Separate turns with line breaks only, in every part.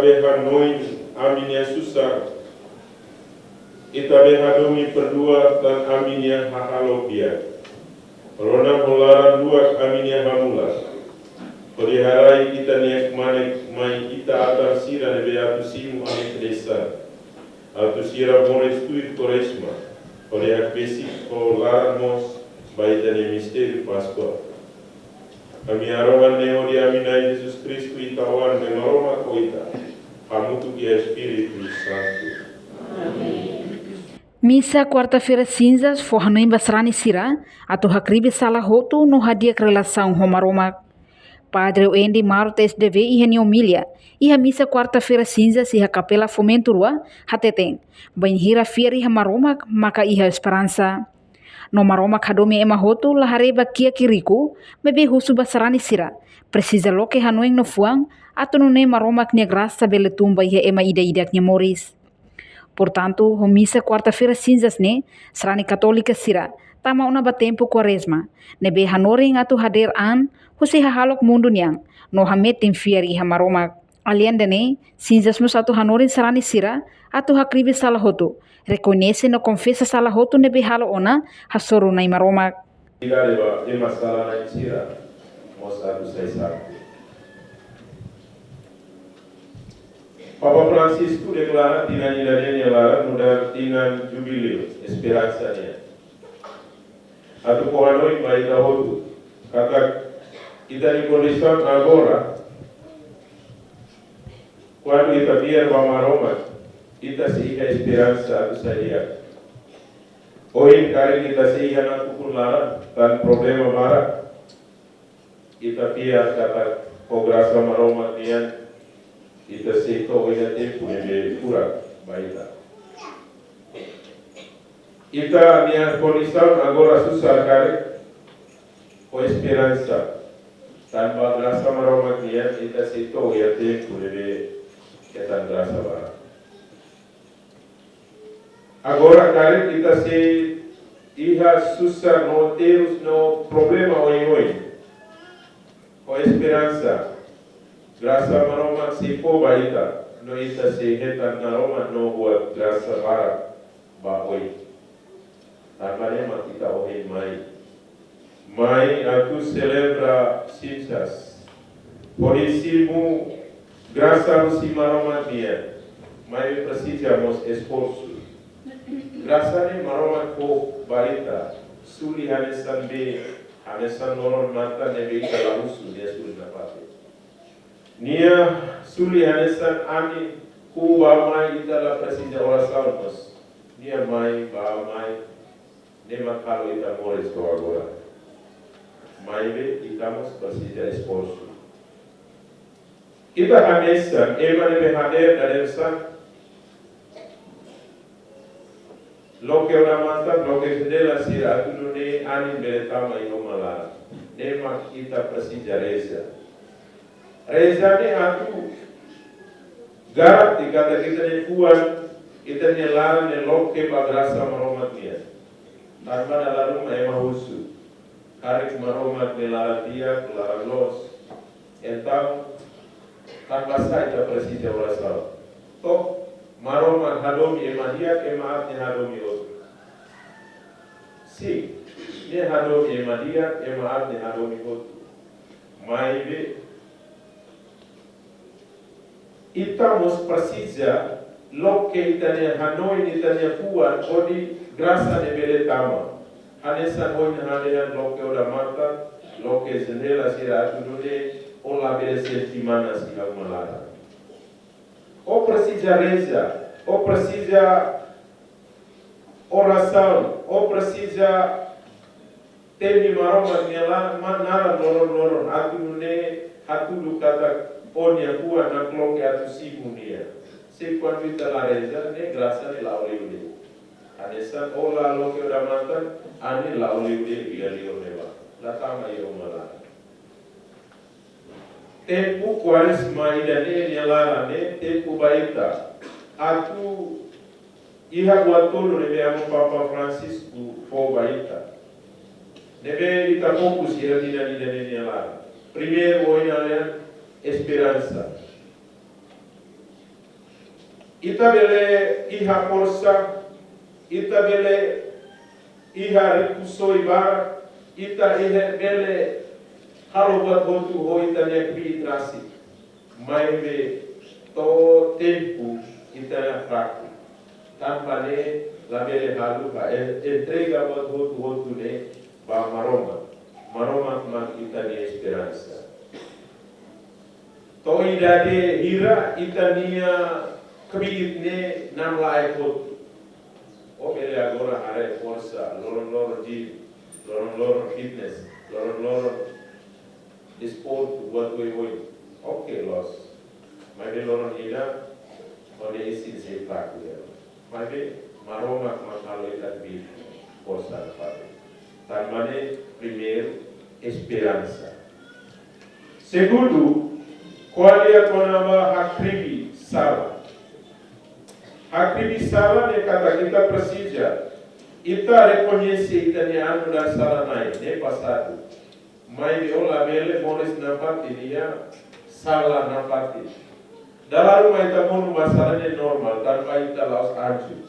itabe hanoi aminia susah, itabe hadomi perdua dan aminia hahalopia, rona molaran dua aminia hamula, periharai kita niak manek mai kita atar sira nebe atu simu amin desa, atu sira mores tuit koresma, periak besi ko laran mos baitani misteri Paskua. Kami arogan neo di aminai Yesus Kristus itawan dengan aroma koita. Kamu tu que Espírito Santo.
Missa quarta-feira cinzas forhanoi basrani sira atau hakribe salah hotu no hadia relação Roma. Padre Wendy Maro TSDV iha ni homilia. Iha missa quarta-feira cinzas iha capela Fomento Rua hateteng. Bain hira fier iha maromak maka iha esperança. No maromak hadomi ema hotu lahareba kia kiriku bebe husu basarani sira. Precisa loke hanoeng no fuang atau no ne maromak nia graça bele tumba iha ema ida-idak nya moris. Portanto, ho missa quarta-feira cinzas ne serani katolika sira tama una batempo quaresma nebe hanoring atu hader an husi hahalok mundu niang no hametim fiar iha maromak. Alian dene cinzas mus atu hanoring serani sira atu hakribe salah hotu. Reconhece no confessa salah hotu nebe halo ona hasoro na maromak.
Tidak ada masalah na sira mos atu sai sabtu. Papa Francisco declara dengan idadanya lara mudah dengan jubileu esperança-nya. Atu kohanoi baita hotu kata kita di condição agora quando kita biar maromak kita sehingga esperança atu sadia. Hoy kali kita sehingga nanti pun lara dan problema mara kita biar kata prograsa maromak nian kita seito hoje tempo de cura baita. Kita minha condição agora susah kali com esperança tanpa graça maromak nian kita seito hoje tempo de kita graça bara. Agora kali kita se iha susah no terus no problema hoje com esperança. Graça maromak si po baita no ita si hetan naromak no buat graça bara ba oi. Tanpanya mak kita ohi mai aku celebra cinzas. Polisimu graça si maromak dia. Mai precisamos esforço. Graça ni maromak po baita. Suli hanesan be hanesan noron mata nebe ita lahusu dia suli napate. Nia suli hanesan ani ku ba mai ita la presida oração mas nia mai ba mai nema kalo ita mores ko agora mai be itamos presida esforço ita hanesan ema nebe hader darensan lo que una manta lo que dela sira tu ne ani beretama inomala nema ita presida reza. Reza ni atu garap dikata kita ni kuan kita ni lara ni loke bagrasa maromat dia tanpa dalam ema husu karik maromat ni lara dia lara los entang tanpa saja presiden orasal toh maromat hadomi ema dia ema atnya hadomi otu si ni hadomi ema dia ema atnya hadomi otu mai be Itamos precisa lo que itania Hanoi itania puan odi graça de beletama. Hanesa hoy hanean lo que ora mata, lo que zenela sira atude o la bele sentimana si malara. O precisa reza, o precisa oração, o precisa temi maroma niala manara noron atude atudu kata Onia kuat nak loke atu simunia. Sekuan kita la reza ne grasa ne la oliude. Anesan ola loke udah mantan ani la oliude biar lior neba. La tama yo mala. Tempo quaresma idane nyala ne tempo baita. Atu iha guatolo ne amo Papa Francisco fo baita. Nebe ita fokus ira idane nyala. Primeiro oi esperança. ita bele iha força, ita bele iha recurso ibara, ita bele halobat hotu ho ita nekbi trasi. Mai be to tempo ita fraco. Tanpa ne la bele halu ba entrega bat hotu ne ba maroma man ita ni esperança. To idade hira ita nia kebit ne nam lai hotu. O bele agora hare força, loro gym, loro fitness, loro sport buat oi. Oke los. Mai be loro hira onde isi se fraco. Mai be maroma makalo ita bi força pada. Tamane primeiro esperança. Segundo, qual é a tonama hakribi sala? Hakribi sala ne kata kita precisa. Ita reconhece ita ne anu da sala nai, ne passado. Mai de ola bele moris na parte dia sala na parte. Dalam mai ta monu masalah ne normal, tanpa ita laos anju.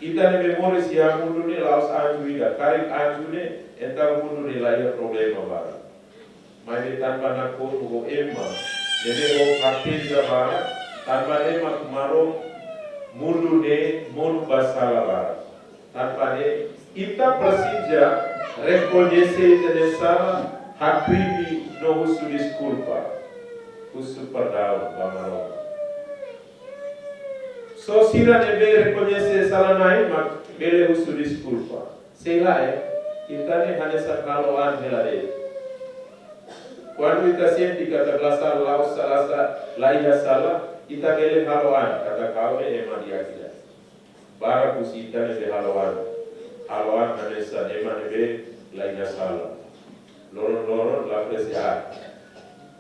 Ita ne memoris ya mundu ne laos anju ida, karik anju ne entar mundu ne laia problema bara. Mai de tanpa na koru go emma, dede go praktiza bara, tanpa ne mak marong mundu ne monu basala bara. Tanpa ne ita precisa reconhecer ita ne sala hakribi no husu desculpa. Husu perdão, bamarong. So sira deve reconhecer sala naik mak bele husu desculpa. Sei lá ita ne hanesa kalau angela de. Quando ita sente kata belasa laos salasa laiha sala ita bele haloan kata kau ne ema dia kita. Bara kusi ita ne be haloan hanesa ema ne be laiha sala. Loro la presiar.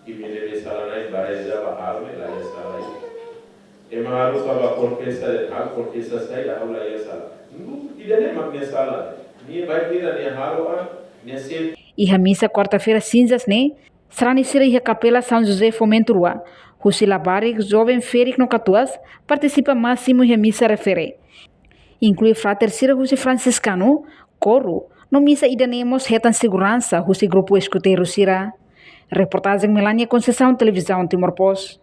Imene be sala naik bareza bahal me laiha sala. Ema harus baba confessa saya aula ya sala. Tidak ne magne sala. Ni baik dia ni haloan ni se
Iha missa quarta-feira cinzas ne, Srani sira iha Capela São José Fomento Rua. Husi Labarik, jovem Ferik no Catuas, participa máximo iha missa refere. Inclui frater sira husi franciscano, coro, no missa idanemos retan segurança husi grupo escuteiro sira. Reportagem Melania Conceição, Televisão Timor-Post.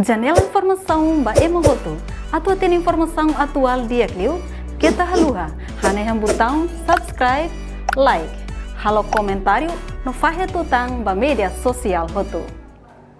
Janela Informação ba Emohoto. Atua tem informação atual dia Clio. Kita haluha, haneham botão subscribe, like, halo comentário no Fahia Tutang ba media sosial Hoto.